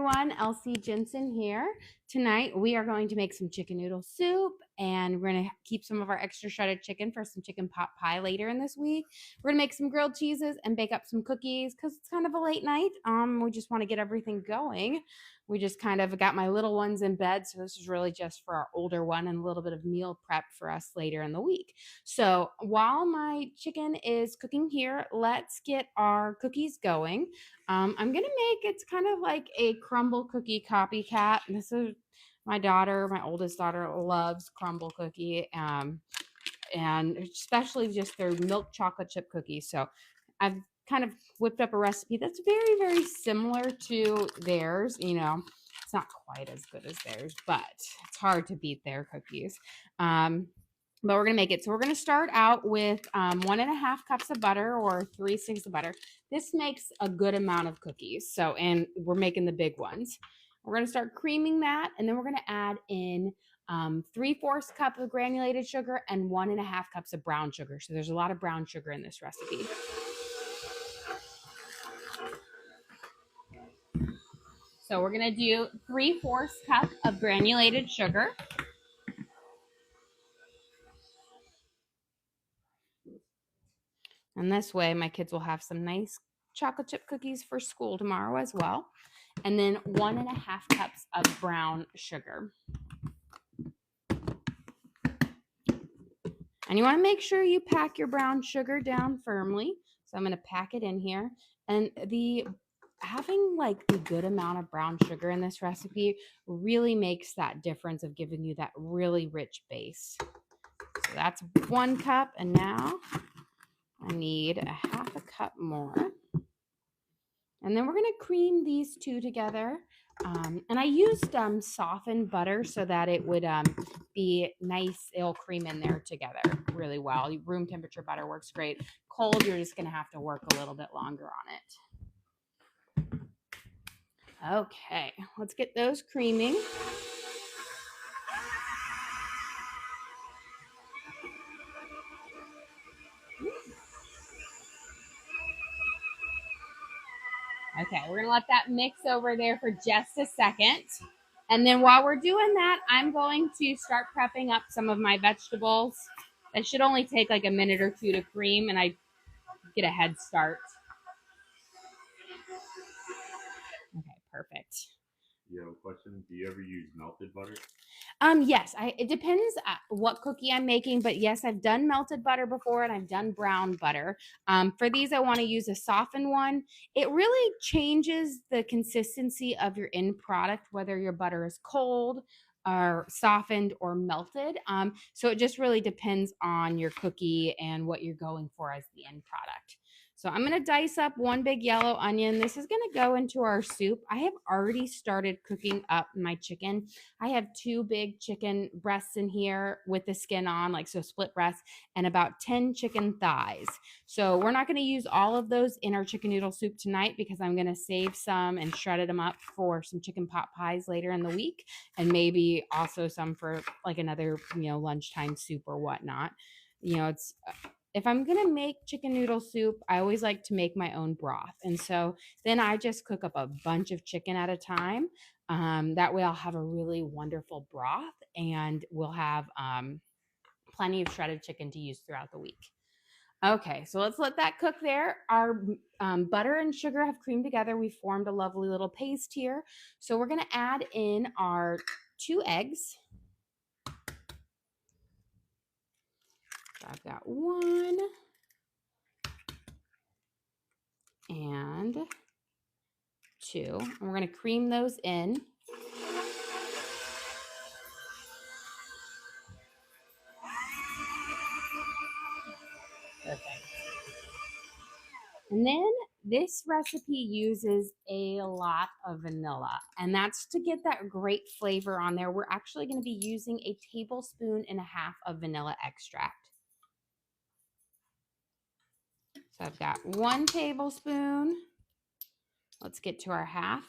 Everyone, Elsie Jensen here. Tonight we are going to make some chicken noodle soup, and we're going to keep some of our extra shredded chicken for some chicken pot pie later in this week. We're going to make some grilled cheeses and bake up some cookies because it's kind of a late night. We just want to get everything going. We just kind of got my little ones in bed, so this is really just for our older one and a little bit of meal prep for us later in the week. So while my chicken is cooking here, let's get our cookies going. I'm gonna make, it's kind of like a crumble cookie copycat. This is my oldest daughter loves crumble cookie, and especially just their milk chocolate chip cookies. So I've kind of whipped up a recipe that's very, very similar to theirs. It's not quite as good as theirs, but it's hard to beat their cookies. But we're going to make it. So we're going to start out with 1.5 cups of butter or 3 sticks of butter. This makes a good amount of cookies. And we're making the big ones. We're going to start creaming that, and then we're going to add in 3/4 cup of granulated sugar and 1.5 cups of brown sugar. So there's a lot of brown sugar in this recipe. So we're going to do 3/4 cup of granulated sugar. And this way, my kids will have some nice chocolate chip cookies for school tomorrow as well. And then 1.5 cups of brown sugar. And you want to make sure you pack your brown sugar down firmly. So I'm going to pack it in here. And having like the good amount of brown sugar in this recipe really makes that difference of giving you that really rich base. So that's 1 cup. And now I need 1/2 cup more. And then we're going to cream these two together. And I used softened butter so that it would be nice. It'll cream in there together really well. Room temperature butter works great. Cold, you're just going to have to work a little bit longer on it. Okay, let's get those creaming. Okay, we're going to let that mix over there for just a second. And then while we're doing that, I'm going to start prepping up some of my vegetables. That should only take like a minute or two to cream, and I get a head start. Okay, perfect. You have a question? Do you ever use melted butter? Yes, it depends what cookie I'm making, but yes, I've done melted butter before and I've done brown butter. For these, I want to use a softened one. It really changes the consistency of your end product, whether your butter is cold or softened or melted. So it just really depends on your cookie and what you're going for as the end product. So I'm going to dice up 1 big yellow onion. This is going to go into our soup. I have already started cooking up my chicken. I have 2 big chicken breasts in here with the skin on, so split breasts, and about 10 chicken thighs. So we're not going to use all of those in our chicken noodle soup tonight because I'm going to save some and shredded them up for some chicken pot pies later in the week, and maybe also some for like another, lunchtime soup or whatnot. If I'm going to make chicken noodle soup, I always like to make my own broth. And so then I just cook up a bunch of chicken at a time. That way I'll have a really wonderful broth, and we'll have plenty of shredded chicken to use throughout the week. Okay, so let's let that cook there. Our butter and sugar have creamed together. We formed a lovely little paste here. So we're going to add in our 2 eggs. So I've got 1 and 2. And we're going to cream those in. Perfect. And then this recipe uses a lot of vanilla, and that's to get that great flavor on there. We're actually going to be using 1.5 tablespoons of vanilla extract. So I've got 1 tablespoon. Let's get to our half.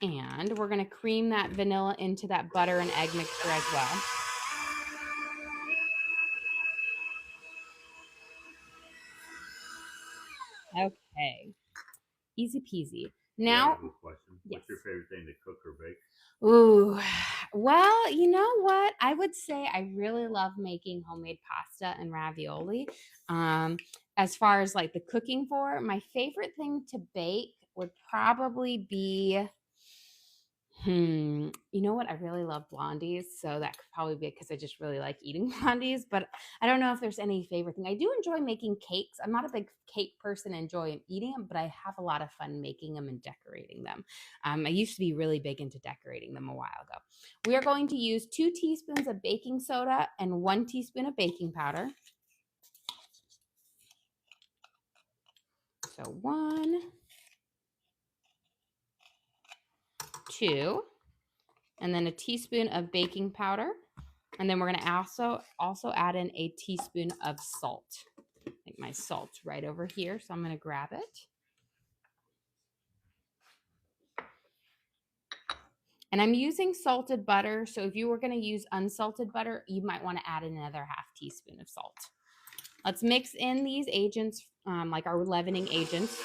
And we're going to cream that vanilla into that butter and egg mixture as well. Okay. Easy peasy. Yeah, I Now, have a question. yes. What's your favorite thing to cook or bake? Ooh, well, you know what? I would say I really love making homemade pasta and ravioli. Um, as far as like the cooking for, my favorite thing to bake would probably be you know what? I really love blondies, so that could probably be because I just really like eating blondies. But I don't know if there's any favorite thing. I do enjoy making cakes. I'm not a big cake person, enjoy eating them, but I have a lot of fun making them and decorating them. I used to be really big into decorating them a while ago. We are going to use 2 teaspoons of baking soda and 1 teaspoon of baking powder. So 1, 2, and then a teaspoon of baking powder. And then we're going to also add in a teaspoon of salt. I think my salt's right over here, so I'm going to grab it. And I'm using salted butter, so if you were going to use unsalted butter, you might want to add another half teaspoon of salt. Let's mix in these agents, like our leavening agents.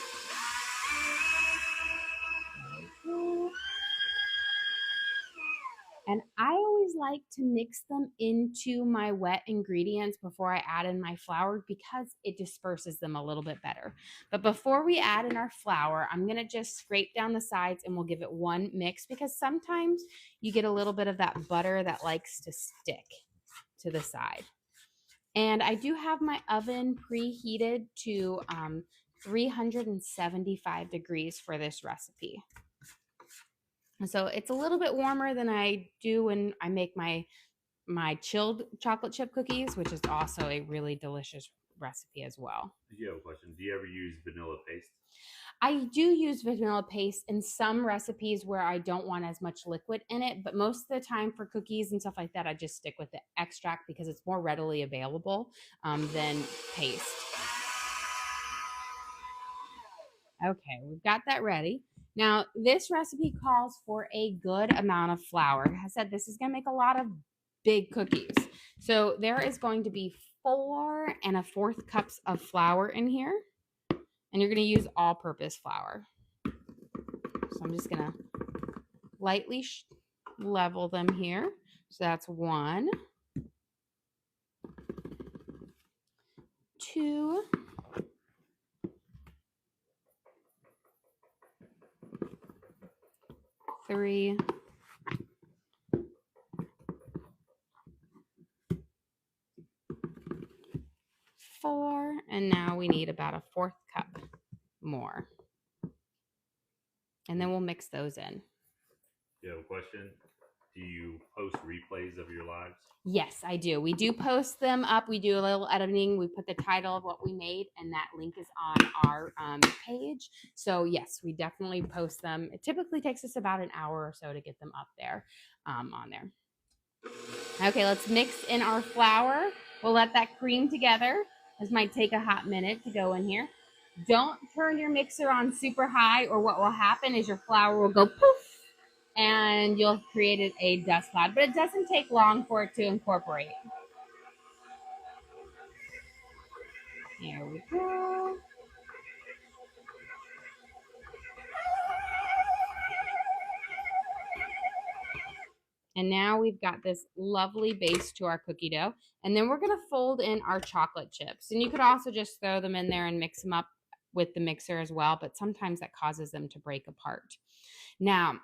And I always like to mix them into my wet ingredients before I add in my flour because it disperses them a little bit better. But before we add in our flour, I'm going to just scrape down the sides and we'll give it one mix because sometimes you get a little bit of that butter that likes to stick to the side. And I do have my oven preheated to 375 degrees for this recipe. So it's a little bit warmer than I do when I make my chilled chocolate chip cookies, which is also a really delicious recipe as well. You have a question. Do you ever use vanilla paste? I do use vanilla paste in some recipes where I don't want as much liquid in it, but most of the time for cookies and stuff like that, I just stick with the extract because it's more readily available than paste. Okay, we've got that ready. Now, this recipe calls for a good amount of flour. Like I said, this is going to make a lot of big cookies. So there is going to be 4 1/4 cups of flour in here. And you're going to use all-purpose flour. So I'm just going to lightly level them here. So that's 1, 2, 3, 4, and now we need about a 1/4 cup more. And then we'll mix those in. You have a question? Do you post replays of your lives? Yes, I do. We do post them up. We do a little editing. We put the title of what we made, and that link is on our page. So yes, we definitely post them. It typically takes us about an hour or so to get them up there, on there. Okay, let's mix in our flour. We'll let that cream together. This might take a hot minute to go in here. Don't turn your mixer on super high, or what will happen is your flour will go poof, and you'll create a dust cloud, but it doesn't take long for it to incorporate. Here we go. And now we've got this lovely base to our cookie dough. And then we're going to fold in our chocolate chips. And you could also just throw them in there and mix them up with the mixer as well, but sometimes that causes them to break apart. Now,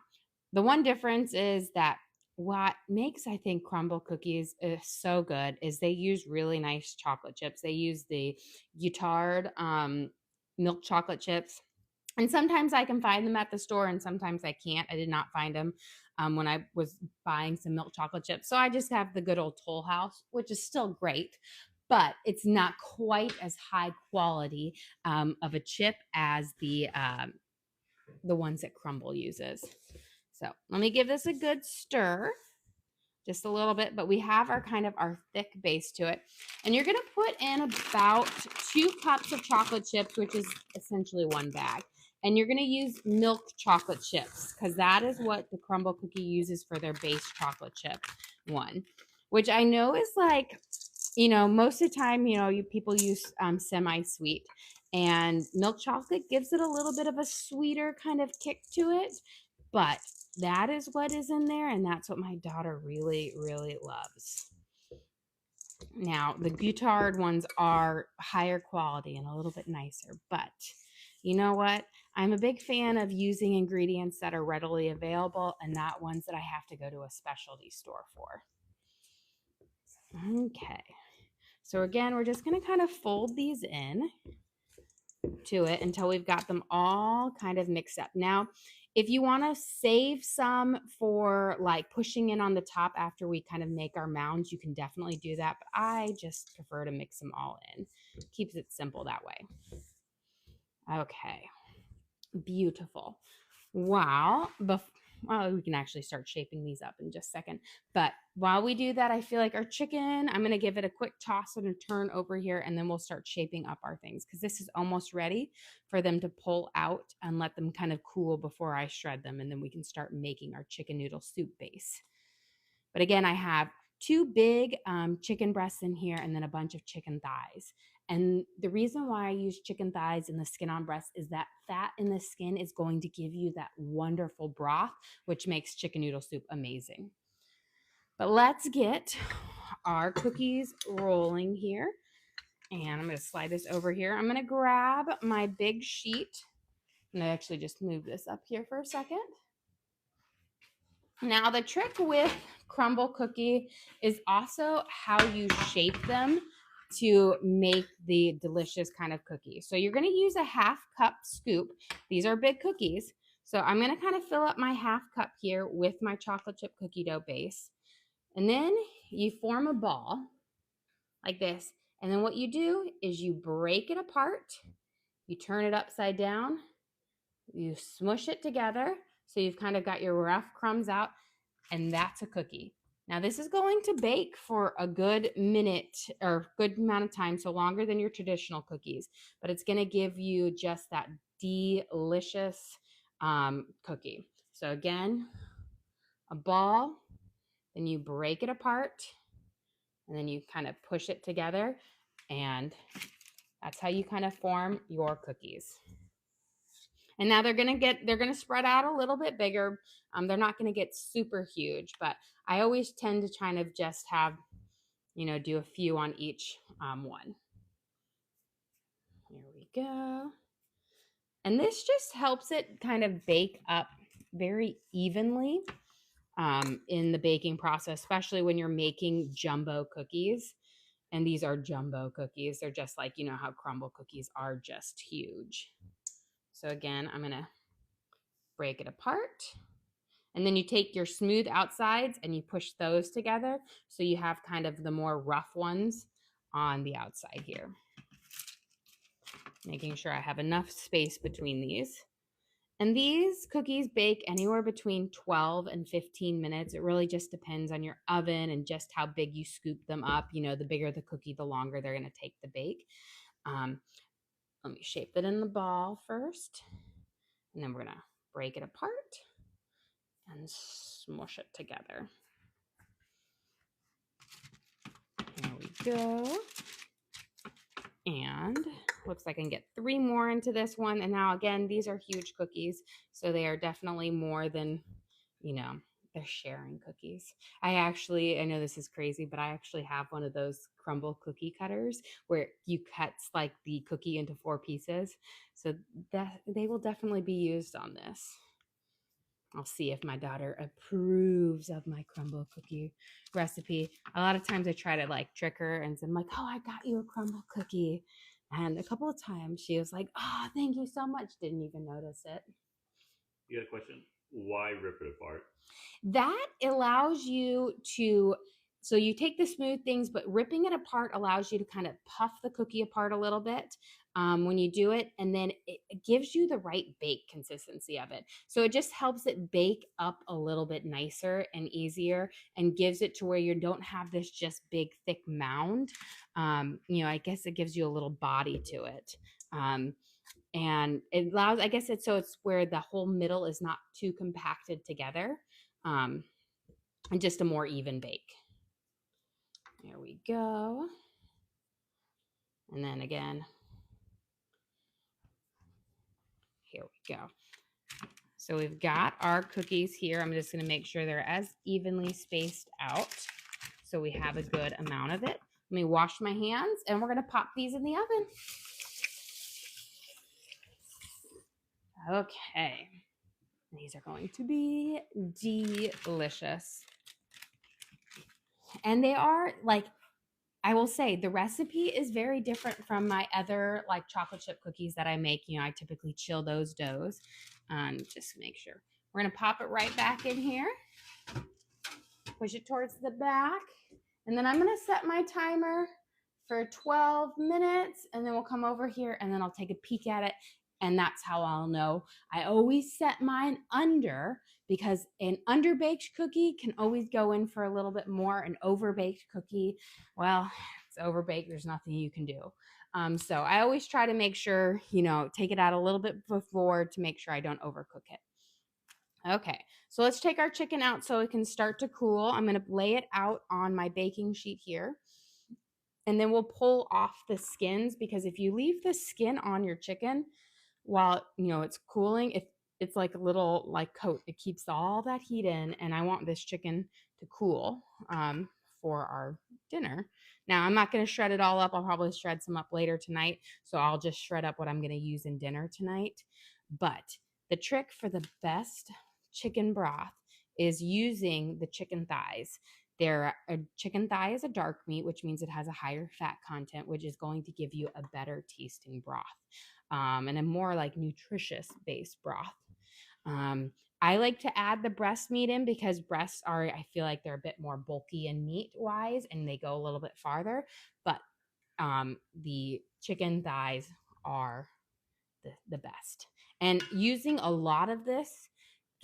the one difference is that what makes, I think, Crumbl cookies so good is they use really nice chocolate chips. They use the Guittard milk chocolate chips. And sometimes I can find them at the store and sometimes I can't. I did not find them when I was buying some milk chocolate chips. So I just have the good old Toll House, which is still great, but it's not quite as high quality of a chip as the ones that Crumbl uses. So let me give this a good stir, just a little bit, but we have our kind of our thick base to it. And you're going to put in about 2 cups of chocolate chips, which is essentially 1 bag. And you're going to use milk chocolate chips because that is what the Crumbl cookie uses for their base chocolate chip one, which I know is like, most of the time, people use semi-sweet. And milk chocolate gives it a little bit of a sweeter kind of kick to it. But that is what is in there, and that's what my daughter really, really loves. Now, the Guittard ones are higher quality and a little bit nicer, but you know what? I'm a big fan of using ingredients that are readily available and not ones that I have to go to a specialty store for. Okay. So again, we're just going to kind of fold these in to it until we've got them all kind of mixed up. Now, if you want to save some for like pushing in on the top after we kind of make our mounds, you can definitely do that. But I just prefer to mix them all in. Keeps it simple that way. Okay. Beautiful. Wow. Well, we can actually start shaping these up in just a second. But while we do that, I feel like our chicken, I'm going to give it a quick toss and a turn over here, and then we'll start shaping up our things because this is almost ready for them to pull out and let them kind of cool before I shred them. And then we can start making our chicken noodle soup base. But again, I have 2 big chicken breasts in here and then a bunch of chicken thighs. And the reason why I use chicken thighs and the skin on breast is that fat in the skin is going to give you that wonderful broth, which makes chicken noodle soup amazing. But let's get our cookies rolling here. And I'm going to slide this over here. I'm going to grab my big sheet. And I actually just move this up here for a second. Now, the trick with Crumbl cookie is also how you shape them to make the delicious kind of cookie. So you're going to use a 1/2 cup scoop. These are big cookies. So I'm going to kind of fill up my 1/2 cup here with my chocolate chip cookie dough base. And then you form a ball like this. And then what you do is you break it apart. You turn it upside down. You smush it together. So you've kind of got your rough crumbs out. And that's a cookie. Now, this is going to bake for a good minute or good amount of time, so longer than your traditional cookies, but it's going to give you just that delicious cookie. So again, a ball, then you break it apart, and then you kind of push it together, and that's how you kind of form your cookies. And now they're gonna spread out a little bit bigger. They're not gonna get super huge, but I always tend to kind of just have, do a few on each one. Here we go. And this just helps it kind of bake up very evenly in the baking process, especially when you're making jumbo cookies. And these are jumbo cookies. They're just like, how Crumbl cookies are just huge. So again, I'm gonna break it apart. And then you take your smooth outsides and you push those together so you have kind of the more rough ones on the outside here. Making sure I have enough space between these. And these cookies bake anywhere between 12 and 15 minutes. It really just depends on your oven and just how big you scoop them up. The bigger the cookie, the longer they're going to take to bake. Let me shape it in the ball first. And then we're going to break it apart and smush it together. There we go. And looks like I can get 3 more into this one. And now again, these are huge cookies. So they are definitely more than, they're sharing cookies. I know this is crazy, but I actually have one of those Crumbl cookie cutters where you cut like the cookie into 4 pieces. So that they will definitely be used on this. I'll see if my daughter approves of my Crumbl cookie recipe. A lot of times I try to like trick her and say, I'm like, oh, I got you a Crumbl cookie. And a couple of times she was like, oh, thank you so much. Didn't even notice it. You got a question? Why rip it apart? That allows you to, so you take the smooth things, but ripping it apart allows you to kind of puff the cookie apart a little bit when you do it. And then it gives you the right bake consistency of it. So it just helps it bake up a little bit nicer and easier and gives it to where you don't have this just big, thick mound. I guess it gives you a little body to it. And it allows, I guess it's where the whole middle is not too compacted together. And just a more even bake. There we go. And then again, Here we go. So we've got our cookies here. I'm just going to make sure they're as evenly spaced out so we have a good amount of it. Let me wash my hands and we're going to pop these in the oven. Okay. These are going to be delicious. And they are like, I will say the recipe is very different from my other like chocolate chip cookies that I make. You know, I typically chill those doughs. Just make sure. We're going to pop it right back in here. Push it towards the back. And then I'm going to set my timer for 12 minutes. And then we'll come over here and then I'll take a peek at it. And that's how I'll know. I always set mine under because an underbaked cookie can always go in for a little bit more. An overbaked cookie, well, it's overbaked. There's nothing you can do. So I always try to make sure, you know, take it out a little bit before to make sure I don't overcook it. Okay, so let's take our chicken out so it can start to cool. I'm going to lay it out on my baking sheet here. And then we'll pull off the skins because if you leave the skin on your chicken while, you know, it's cooling, it's like a little like coat. It keeps all that heat in, and I want this chicken to cool for our dinner. Now, I'm not going to shred it all up. I'll probably shred some up later tonight. So I'll just shred up what I'm going to use in dinner tonight. But the trick for the best chicken broth is using the chicken thighs. A chicken thigh is a dark meat, which means it has a higher fat content, which is going to give you a better tasting broth and a more like nutritious based broth. I like to add the breast meat in because breasts are, I feel like they're a bit more bulky and meat wise and they go a little bit farther. But the chicken thighs are the best. And using a lot of this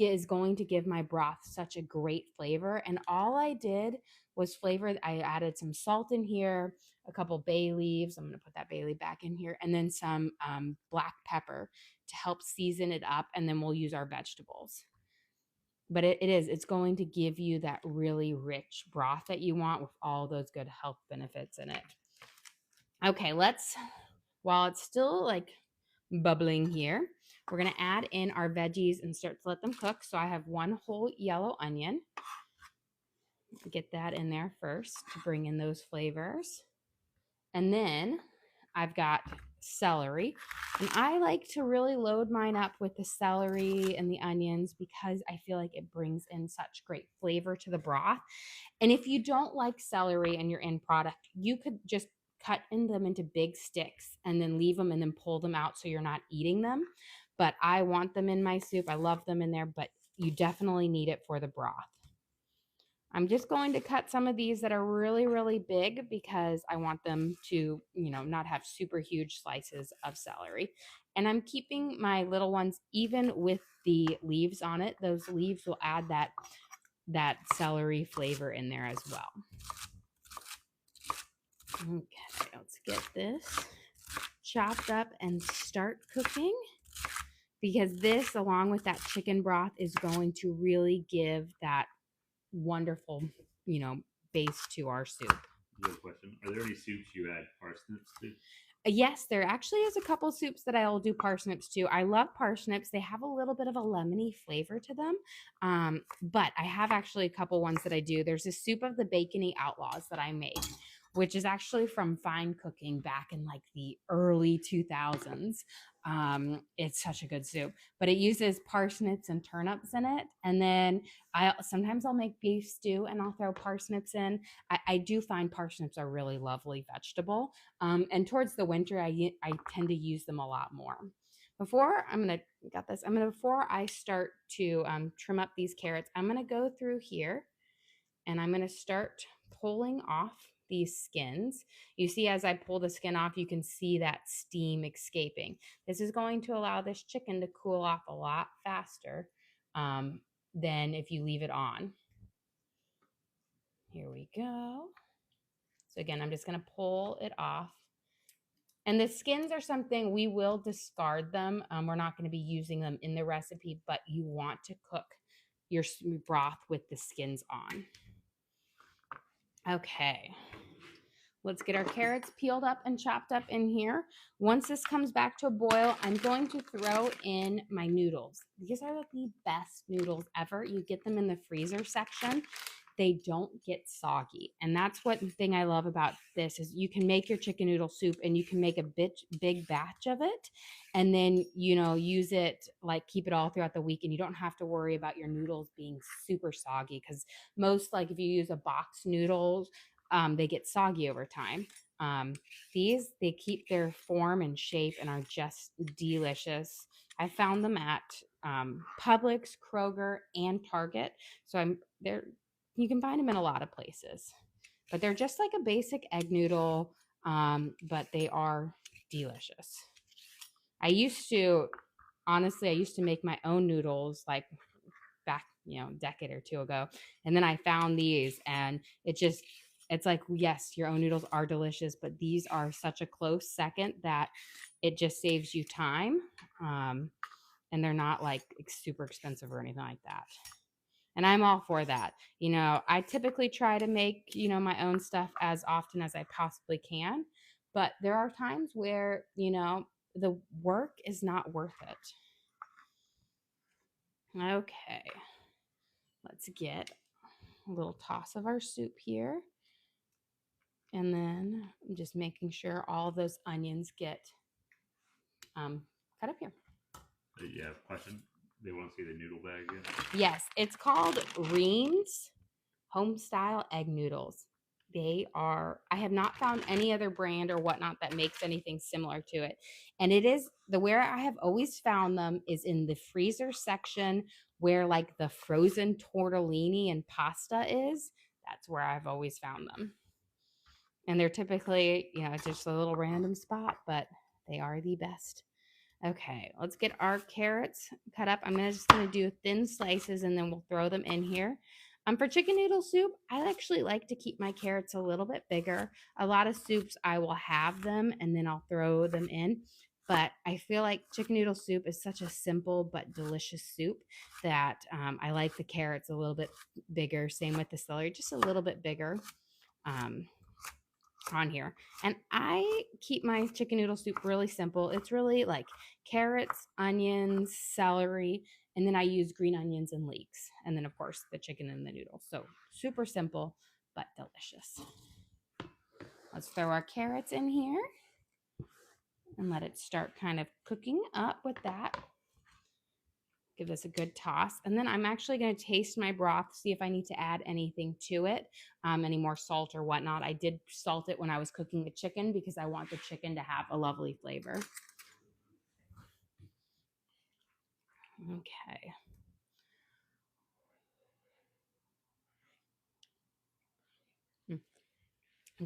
is going to give my broth such a great flavor. And all I did was flavor. I added some salt in here, a couple bay leaves. I'm going to put that bay leaf back in here, and then some black pepper to help season it up. And then we'll use our vegetables. But it's going to give you that really rich broth that you want with all those good health benefits in it. Okay, while it's still like bubbling here, we're going to add in our veggies and start to let them cook. So I have one whole yellow onion. Get that in there first to bring in those flavors. And then I've got celery. And I like to really load mine up with the celery and the onions because I feel like it brings in such great flavor to the broth. And if you don't like celery in your end product, you could just cut them into big sticks and then leave them and then pull them out so you're not eating them. But I want them in my soup. I love them in there, but you definitely need it for the broth. I'm just going to cut some of these that are really, really big because I want them to, you know, not have super huge slices of celery. And I'm keeping my little ones even with the leaves on it. Those leaves will add that celery flavor in there as well. Okay, let's get this chopped up and start cooking because this, along with that chicken broth, is going to really give that wonderful, you know, base to our soup. Good question. Are there any soups you add parsnips to? Yes, there actually is a couple soups that I'll do parsnips to. I love parsnips. They have a little bit of a lemony flavor to them. But I have actually a couple ones that I do. There's a soup of the Bacony Outlaws that I make, which is actually from Fine Cooking back in like the early 2000s. It's such a good soup, but it uses parsnips and turnips in it. And then sometimes I'll make beef stew and I'll throw parsnips in. I do find parsnips are really lovely vegetable. And towards the winter, I tend to use them a lot more. Before I start to trim up these carrots, I'm going to go through here and I'm going to start pulling off these skins. You see, as I pull the skin off, you can see that steam escaping. This is going to allow this chicken to cool off a lot faster than if you leave it on. Here we go. So again, I'm just going to pull it off. And the skins are something we will discard them. We're not going to be using them in the recipe, but you want to cook your broth with the skins on. Okay, Let's get our carrots peeled up and chopped up in here. Once this comes back to a boil, I'm going to throw in my noodles. These are the best noodles ever. You get them in the freezer section. They don't get soggy. And that's what thing I love about this is you can make your chicken noodle soup and you can make a big batch of it and then, use it, like keep it all throughout the week and you don't have to worry about your noodles being super soggy because most, like if you use a box noodles, they get soggy over time. These, they keep their form and shape and are just delicious. I found them at Publix, Kroger, and Target. So they're you can find them in a lot of places, but they're just like a basic egg noodle, but they are delicious. Honestly, I used to make my own noodles like back, a decade or two ago. And then I found these and it's like, yes, your own noodles are delicious, but these are such a close second that it just saves you time. And they're not like super expensive or anything like that. And I'm all for that. I typically try to make, my own stuff as often as I possibly can. But there are times where, the work is not worth it. Okay. Let's get a little toss of our soup here. And then I'm just making sure all those onions get cut up here. You have a question? They want to see the noodle bag again? Yes, it's called Ream's Homestyle Egg Noodles. I have not found any other brand or whatnot that makes anything similar to it. And it is where I have always found them is in the freezer section where like the frozen tortellini and pasta is. That's where I've always found them. And they're typically, it's just a little random spot, but they are the best. Okay, let's get our carrots cut up. I'm just going to do thin slices and then we'll throw them in here. For chicken noodle soup, I actually like to keep my carrots a little bit bigger. A lot of soups, I will have them and then I'll throw them in. But I feel like chicken noodle soup is such a simple but delicious soup that I like the carrots a little bit bigger. Same with the celery, just a little bit bigger. On here. And I keep my chicken noodle soup really simple. It's really like carrots, onions, celery, and then I use green onions and leeks. And then of course the chicken and the noodles. So super simple, but delicious. Let's throw our carrots in here and let it start kind of cooking up with that. Give this a good toss. And then I'm actually going to taste my broth, see if I need to add anything to it, any more salt or whatnot. I did salt it when I was cooking the chicken because I want the chicken to have a lovely flavor. Okay.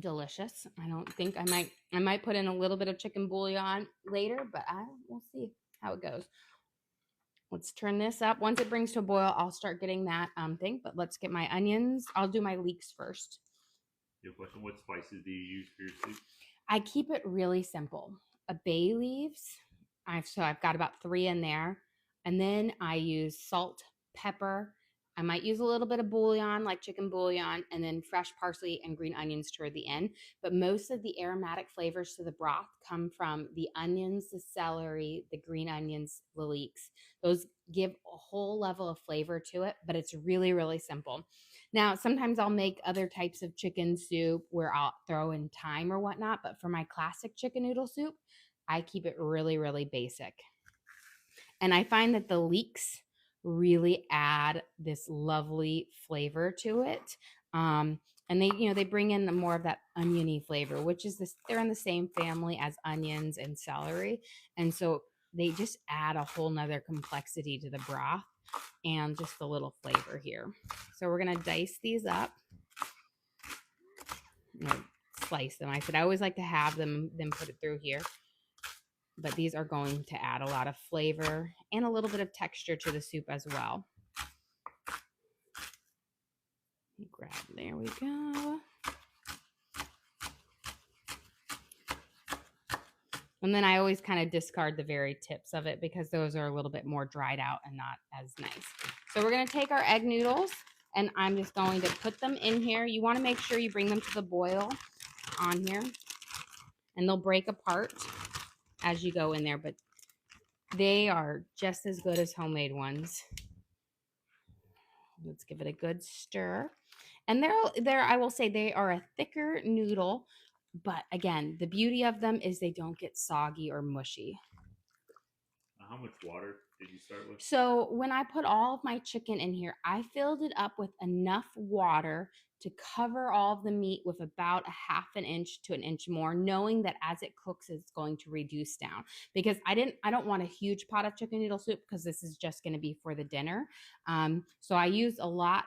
Delicious. I don't think I might put in a little bit of chicken bouillon later, but we'll see how it goes. Let's turn this up. Once it brings to a boil, I'll start getting that thing, but let's get my onions. I'll do my leeks first. Your question, what spices do you use for your soup? I keep it really simple. A bay leaves. I've got about 3 in there. And then I use salt, pepper. I might use a little bit of bouillon, like chicken bouillon, and then fresh parsley and green onions toward the end. But most of the aromatic flavors to the broth come from the onions, the celery, the green onions, the leeks. Those give a whole level of flavor to it, but it's really, really simple. Now, sometimes I'll make other types of chicken soup where I'll throw in thyme or whatnot, but for my classic chicken noodle soup, I keep it really, really basic. And I find that the leeks really add this lovely flavor to it. And they bring in more of that oniony flavor, which is they're in the same family as onions and celery. And so they just add a whole nother complexity to the broth and just a little flavor here. So we're going to dice these up. Slice them. I said I always like to have them, then put it through here. But these are going to add a lot of flavor and a little bit of texture to the soup as well. There we go. And then I always kind of discard the very tips of it because those are a little bit more dried out and not as nice. So we're going to take our egg noodles and I'm just going to put them in here. You want to make sure you bring them to the boil on here, and they'll break apart as you go in there, but they are just as good as homemade ones. Let's give it a good stir. And I will say they are a thicker noodle, but again, the beauty of them is they don't get soggy or mushy. How much water did you start with? So when I put all of my chicken in here, I filled it up with enough water to cover all of the meat with about a half an inch to an inch more, knowing that as it cooks, it's going to reduce down. Because I don't want a huge pot of chicken noodle soup because this is just going to be for the dinner. So I used a lot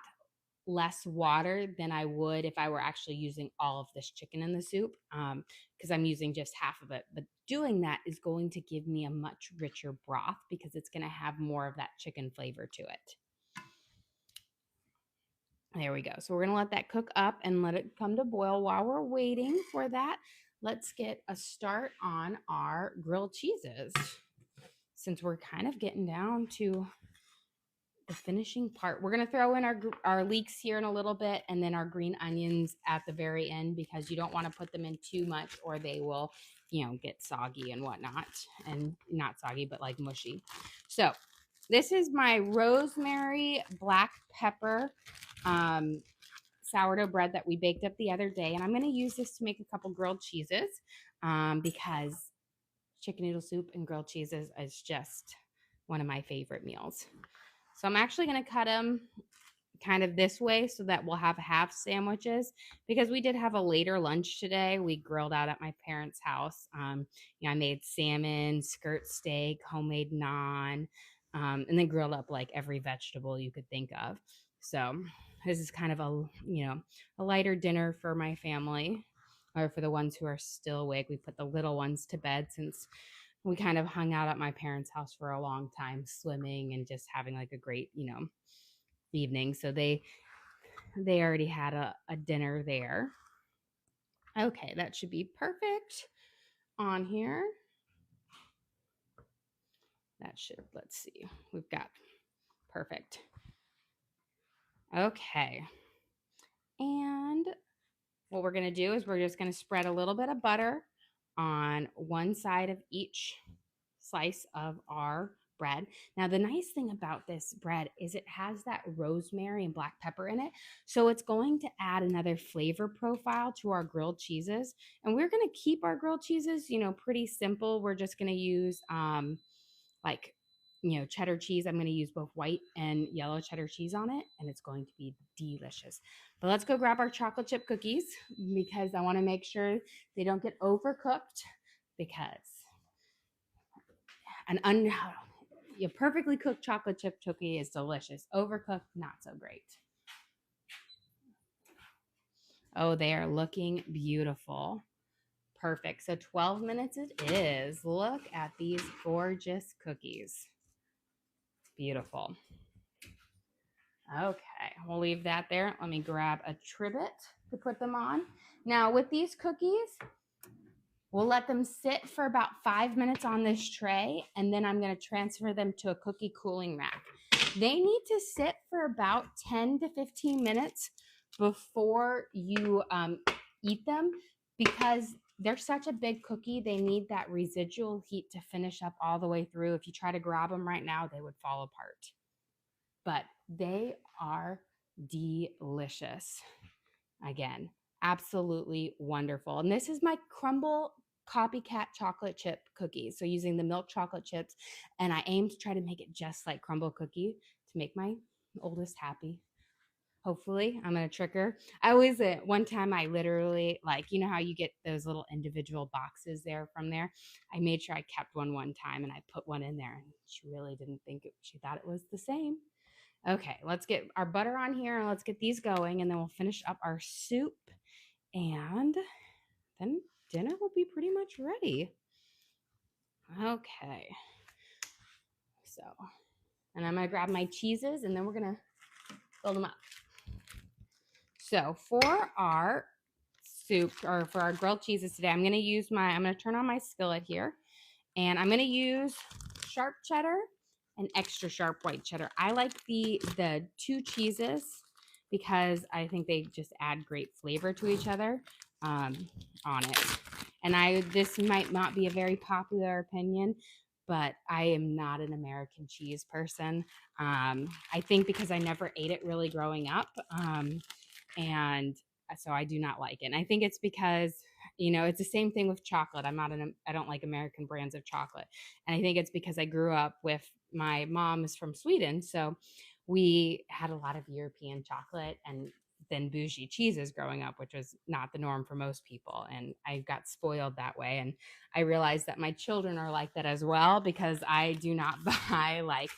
less water than I would if I were actually using all of this chicken in the soup, because I'm using just half of it. But doing that is going to give me a much richer broth because it's going to have more of that chicken flavor to it. There we go. So we're going to let that cook up and let it come to boil. While we're waiting for that, let's get a start on our grilled cheeses, since we're kind of getting down to the finishing part. We're going to throw in our leeks here in a little bit, and then our green onions at the very end, because you don't want to put them in too much or they will, get soggy and whatnot. And not soggy, but like mushy. So this is my rosemary black pepper sourdough bread that we baked up the other day. And I'm going to use this to make a couple grilled cheeses, because chicken noodle soup and grilled cheeses is just one of my favorite meals. So I'm actually going to cut them kind of this way so that we'll have half sandwiches, because we did have a later lunch today. We grilled out at my parents' house. I made salmon, skirt steak, homemade naan, and then grilled up like every vegetable you could think of. So this is kind of a lighter dinner for my family, or for the ones who are still awake. We put the little ones to bed since we kind of hung out at my parents' house for a long time, swimming and just having like a great, evening. So they already had a dinner there. Okay, that should be perfect on here. That should, let's see, we've got perfect. Okay. And what we're going to do is we're just going to spread a little bit of butter on one side of each slice of our bread. Now, the nice thing about this bread is it has that rosemary and black pepper in it. So it's going to add another flavor profile to our grilled cheeses. And we're going to keep our grilled cheeses, pretty simple. We're just going to use cheddar cheese. I'm going to use both white and yellow cheddar cheese on it, and it's going to be delicious. But let's go grab our chocolate chip cookies, because I want to make sure they don't get overcooked, because a perfectly cooked chocolate chip cookie is delicious. Overcooked, not so great. Oh, they are looking beautiful. Perfect. So 12 minutes it is. Look at these gorgeous cookies. Beautiful. Okay, we'll leave that there. Let me grab a trivet to put them on. Now with these cookies, we'll let them sit for about 5 minutes on this tray, and then I'm going to transfer them to a cookie cooling rack. They need to sit for about 10 to 15 minutes before you eat them, because they're such a big cookie. They need that residual heat to finish up all the way through. If you try to grab them right now, they would fall apart. But they are delicious. Again, absolutely wonderful. And this is my Crumbl Copycat chocolate chip cookies. So using the milk chocolate chips, and I aim to try to make it just like Crumbl cookie to make my oldest happy. Hopefully, I'm going to trick her. I always, one time I literally, how you get those little individual boxes there from there? I made sure I kept one time, and I put one in there, and she really didn't think it, she thought it was the same. Okay, let's get our butter on here, and let's get these going, and then we'll finish up our soup, and then dinner will be pretty much ready. Okay. So, and I'm going to grab my cheeses, and then we're going to build them up. So for our soup, or for our grilled cheeses today, I'm going to turn on my skillet here, and I'm going to use sharp cheddar and extra sharp white cheddar. I like the two cheeses because I think they just add great flavor to each other. on it. And this might not be a very popular opinion, but I am not an American cheese person. I think because I never ate it really growing up. And so I do not like it. And I think it's because, it's the same thing with chocolate. I don't like American brands of chocolate. And I think it's because I grew up with, my mom is from Sweden. So we had a lot of European chocolate and then bougie cheeses growing up, which was not the norm for most people. And I got spoiled that way. And I realized that my children are like that as well, because I do not buy like,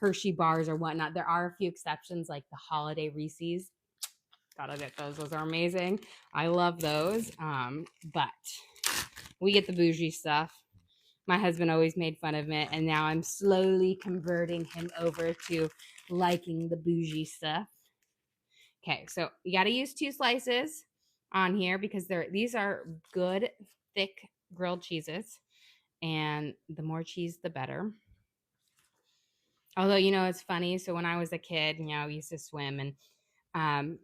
Hershey bars or whatnot. There are a few exceptions, like the holiday Reese's. Gotta get those. Those are amazing. I love those. But we get the bougie stuff. My husband always made fun of it, and now I'm slowly converting him over to liking the bougie stuff. Okay, so you got to use 2 slices on here because these are good, thick grilled cheeses, and the more cheese, the better. Although, it's funny. So when I was a kid, we used to swim, and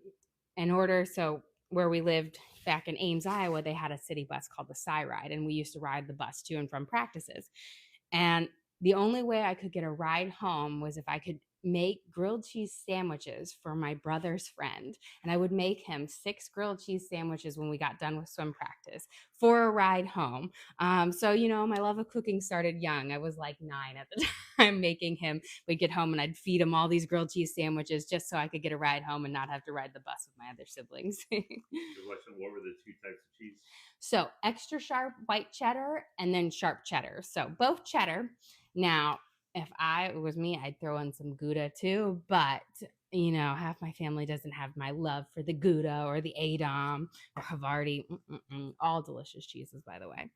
so where we lived back in Ames, Iowa, they had a city bus called the Sci Ride, and we used to ride the bus to and from practices. And the only way I could get a ride home was if I could make grilled cheese sandwiches for my brother's friend. And I would make him 6 grilled cheese sandwiches when we got done with swim practice for a ride home. So, my love of cooking started young. I was like 9 at the time making him. We'd get home and I'd feed him all these grilled cheese sandwiches just so I could get a ride home and not have to ride the bus with my other siblings. What were the 2 types of cheese? So extra sharp white cheddar and then sharp cheddar. So both cheddar. Now, if it was me, I'd throw in some Gouda too, but half my family doesn't have my love for the Gouda or the Edam or Havarti. All delicious cheeses, by the way.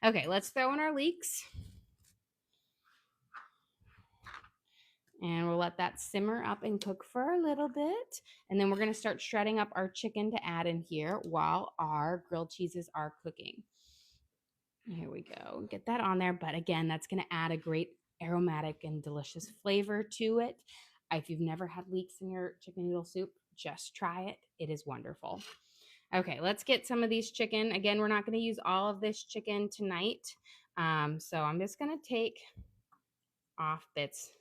Okay, let's throw in our leeks. And we'll let that simmer up and cook for a little bit. And then we're going to start shredding up our chicken to add in here while our grilled cheeses are cooking. Here we go. Get that on there. But again, that's going to add a great aromatic and delicious flavor to it. If you've never had leeks in your chicken noodle soup, just try it. It is wonderful. Okay, let's get some of these chicken. Again, we're not going to use all of this chicken tonight. So I'm just going to take off bits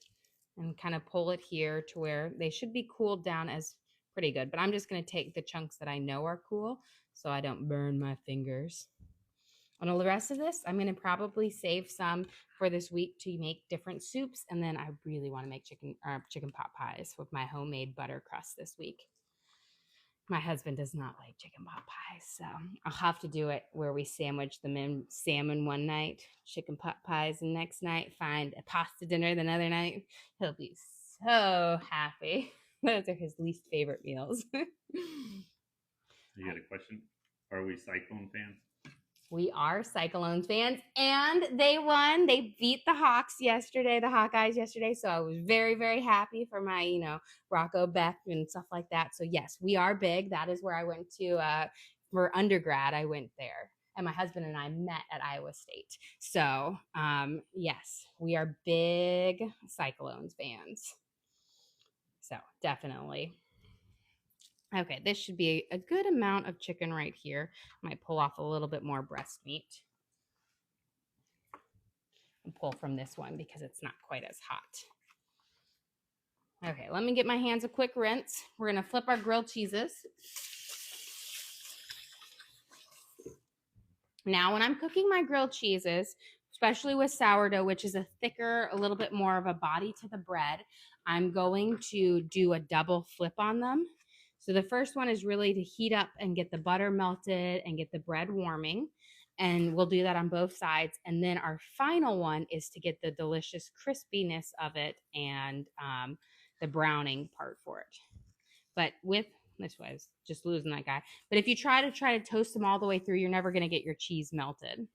and kind of pull it here to where they should be cooled down as pretty good. But I'm just going to take the chunks that I know are cool so I don't burn my fingers. On all the rest of this, I'm going to probably save some for this week to make different soups. And then I really want to make chicken pot pies with my homemade butter crust this week. My husband does not like chicken pot pies, so I'll have to do it where we sandwich them in salmon one night, chicken pot pies the next night, find a pasta dinner the other night. He'll be so happy. Those are his least favorite meals. You got a question? Are we Cyclone fans? We are Cyclones fans, and they won. They beat the Hawkeyes yesterday. So I was very, very happy for my, Rocco Beck and stuff like that. So yes, we are big. That is where I went to for undergrad. I went there, and my husband and I met at Iowa State. So yes, we are big Cyclones fans. So definitely. Okay, this should be a good amount of chicken right here. Might pull off a little bit more breast meat. And pull from this one because it's not quite as hot. Okay, let me get my hands a quick rinse. We're going to flip our grilled cheeses. Now, when I'm cooking my grilled cheeses, especially with sourdough, which is a little bit more of a body to the bread, I'm going to do a double flip on them. So the first one is really to heat up and get the butter melted and get the bread warming. And we'll do that on both sides. And then our final one is to get the delicious crispiness of it and the browning part for it. But this was just losing that guy. But if you try to toast them all the way through, you're never going to get your cheese melted.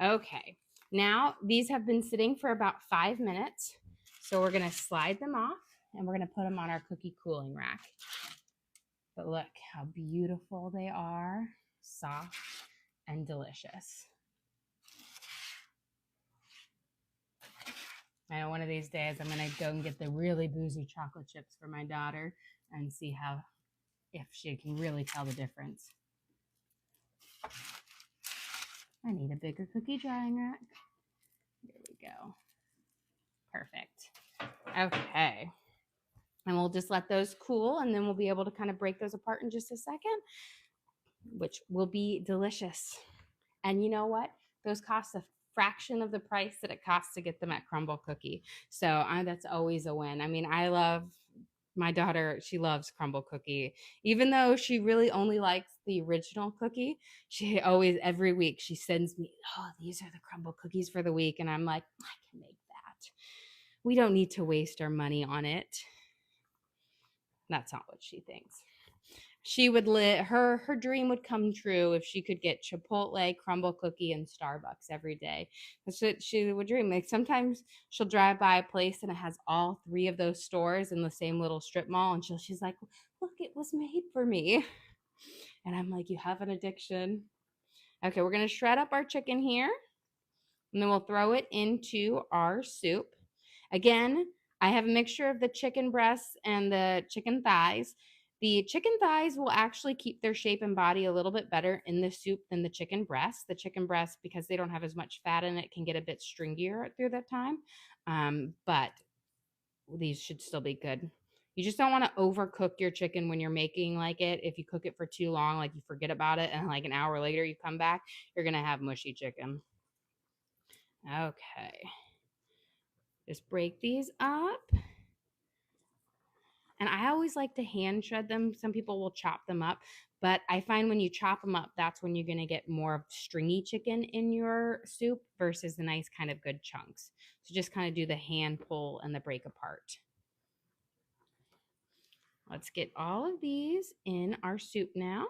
Okay. Now, these have been sitting for about 5 minutes. So we're going to slide them off and we're going to put them on our cookie cooling rack. But look how beautiful they are, soft and delicious. I know one of these days I'm going to go and get the really boozy chocolate chips for my daughter and see if she can really tell the difference. I need a bigger cookie drying rack. There we go. Perfect. Okay. And we'll just let those cool, and then we'll be able to kind of break those apart in just a second, which will be delicious. And you know what? Those cost a fraction of the price that it costs to get them at Crumbl Cookie. So that's always a win. I mean, I love my daughter. She loves Crumbl Cookie, even though she really only likes the original cookie. She always, every week, she sends me, oh, these are the Crumbl cookies for the week. And I'm like, I can make that. We don't need to waste our money on it. That's not what she thinks. She would her dream would come true if she could get Chipotle, Crumbl Cookie, and Starbucks every day. That's what she would dream. Like sometimes she'll drive by a place and it has all three of those stores in the same little strip mall, and she's like, "Look, it was made for me." And I'm like, "You have an addiction." Okay, we're gonna shred up our chicken here, and then we'll throw it into our soup. Again, I have a mixture of the chicken breasts and the chicken thighs. The chicken thighs will actually keep their shape and body a little bit better in the soup than the chicken breasts. The chicken breasts, because they don't have as much fat in it, can get a bit stringier through that time. But these should still be good. You just don't want to overcook your chicken when you're making like it. If you cook it for too long, like you forget about it, and like an hour later you come back, you're going to have mushy chicken. Okay. Just break these up. And I always like to hand shred them. Some people will chop them up, but I find when you chop them up, that's when you're going to get more stringy chicken in your soup versus the nice kind of good chunks. So just kind of do the hand pull and the break apart. Let's get all of these in our soup now.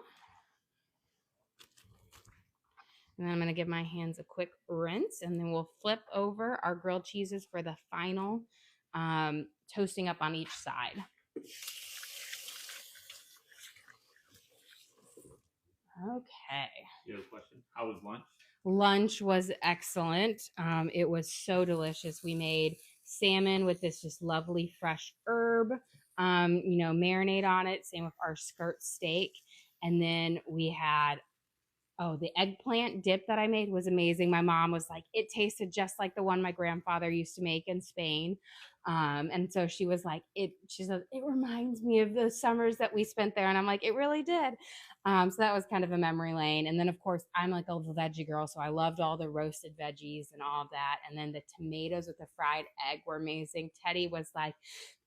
And then I'm going to give my hands a quick rinse, and then we'll flip over our grilled cheeses for the final toasting up on each side. Okay. You have a question? How was lunch? Lunch was excellent. It was so delicious. We made salmon with this just lovely fresh herb, marinade on it. Same with our skirt steak. And then we had, the eggplant dip that I made was amazing. My mom was like, it tasted just like the one my grandfather used to make in Spain. And so she was like, she said, it reminds me of the summers that we spent there. And I'm like, it really did. So that was kind of a memory lane. And then of course I'm like a veggie girl. So I loved all the roasted veggies and all of that. And then the tomatoes with the fried egg were amazing. Teddy was like,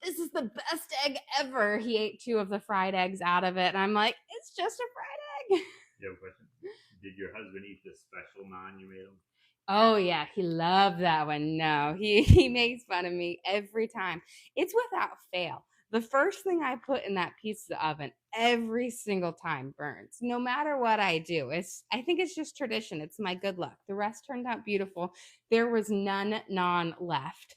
this is the best egg ever. He ate 2 of the fried eggs out of it. And I'm like, it's just a fried egg. You have a question? Did your husband eat the special naan you made him? Oh yeah, he loved that one. No, he makes fun of me every time. It's without fail. The first thing I put in that pizza oven every single time burns, no matter what I do. I think it's just tradition. It's my good luck. The rest turned out beautiful. There was none naan left.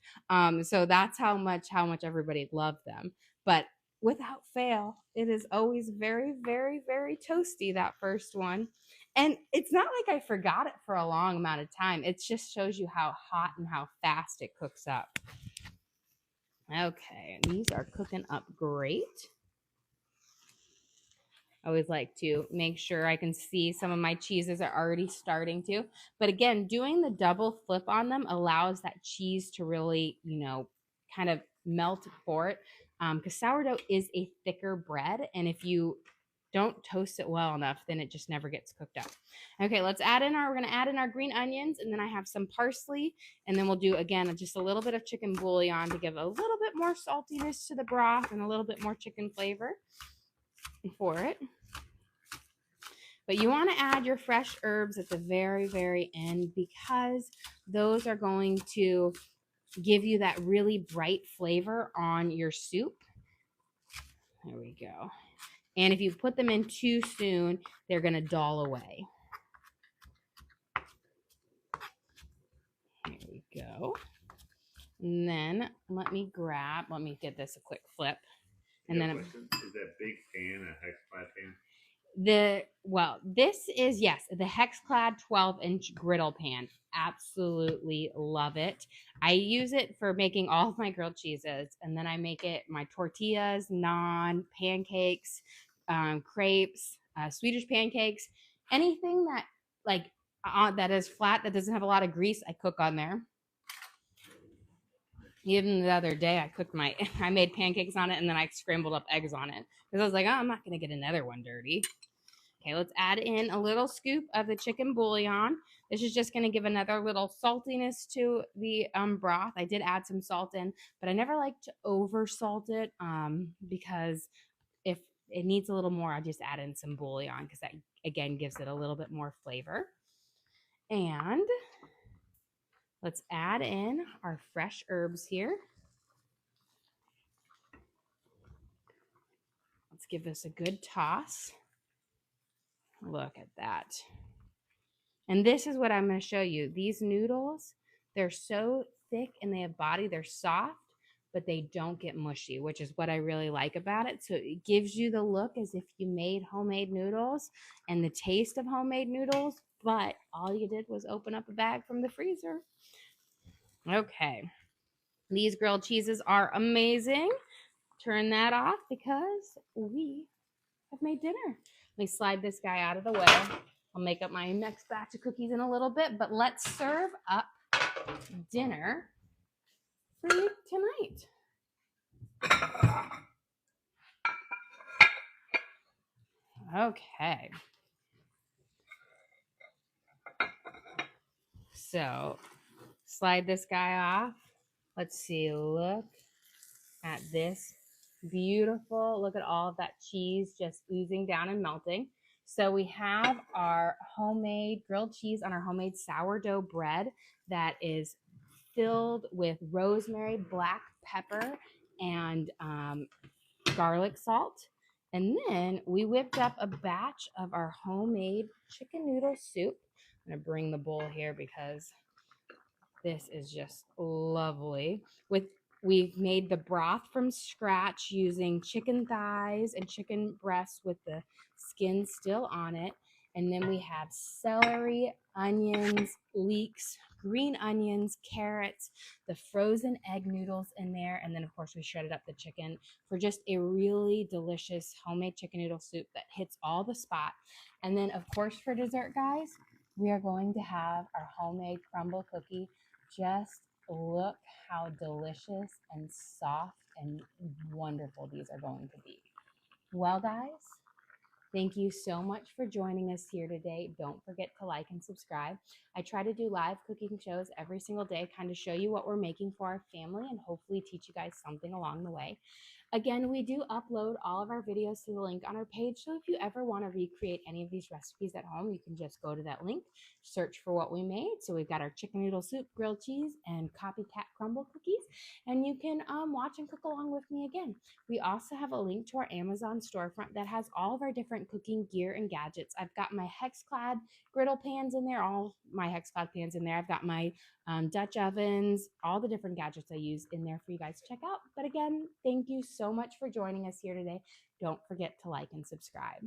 So that's how much everybody loved them. But without fail, it is always very, very, very toasty, that first one. And it's not like I forgot it for a long amount of time. It just shows you how hot and how fast it cooks up. Okay, these are cooking up great. I always like to make sure I can see some of my cheeses are already starting to. But again, doing the double flip on them allows that cheese to really, kind of melt for it. Because sourdough is a thicker bread. And if you don't toast it well enough, then it just never gets cooked up. Okay, we're going to add in our green onions, and then I have some parsley, and then we'll do, again, just a little bit of chicken bouillon to give a little bit more saltiness to the broth and a little bit more chicken flavor for it. But you want to add your fresh herbs at the very, very end, because those are going to give you that really bright flavor on your soup. There we go. And if you put them in too soon, they're going to dull away. Here we go. And then let me get this a quick flip. And then is that big pan a Hexclad pan? This is, yes, the Hexclad 12-inch griddle pan. Absolutely love it. I use it for making all of my grilled cheeses, and then I make it my tortillas, naan, pancakes, crepes, Swedish pancakes, Anything that like that is flat, that doesn't have a lot of grease, I cook on there. Even the other day, I made pancakes on it, and then I scrambled up eggs on it because I was like, oh, I'm not gonna get another one dirty. Okay, let's add in a little scoop of the chicken bouillon. This is just going to give another little saltiness to the broth. I did add some salt in, but I never like to over salt it because if it needs a little more, I just add in some bouillon because that, again, gives it a little bit more flavor. And let's add in our fresh herbs here. Let's give this a good toss. Look at that. And this is what I'm going to show you. These noodles, they're so thick and they have body. They're soft, but they don't get mushy, which is what I really like about it. So it gives you the look as if you made homemade noodles and the taste of homemade noodles, but all you did was open up a bag from the freezer. Okay. These grilled cheeses are amazing. Turn that off because we have made dinner. Let me slide this guy out of the way. I'll make up my next batch of cookies in a little bit, but let's serve up dinner for you tonight. Okay. So slide this guy off. Let's see. Look at this. Beautiful. Look at all of that cheese just oozing down and melting. So we have our homemade grilled cheese on our homemade sourdough bread that is filled with rosemary, black pepper, and garlic salt. And then we whipped up a batch of our homemade chicken noodle soup. I'm going to bring the bowl here because this is just lovely. We've made the broth from scratch using chicken thighs and chicken breasts with the skin still on it. And then we have celery, onions, leeks, green onions, carrots, the frozen egg noodles in there. And then, of course, we shredded up the chicken for just a really delicious homemade chicken noodle soup that hits all the spot. And then, of course, for dessert, guys, we are going to have our homemade crumble cookie. Just look how delicious and soft and wonderful these are going to be. Well, guys, thank you so much for joining us here today. Don't forget to like and subscribe. I try to do live cooking shows every single day, kind of show you what we're making for our family and hopefully teach you guys something along the way. Again, we do upload all of our videos to the link on our page, so if you ever want to recreate any of these recipes at home, you can just go to that link, search for what we made. So we've got our chicken noodle soup, grilled cheese, and Copycat Crumbl cookies, and you can watch and cook along with me again. We also have a link to our Amazon storefront that has all of our different cooking gear and gadgets. I've got my Hexclad griddle pans in there, all my Hexclad pans in there. I've got my Dutch ovens, all the different gadgets I use in there for you guys to check out. But again, thank you so much for joining us here today. Don't forget to like and subscribe.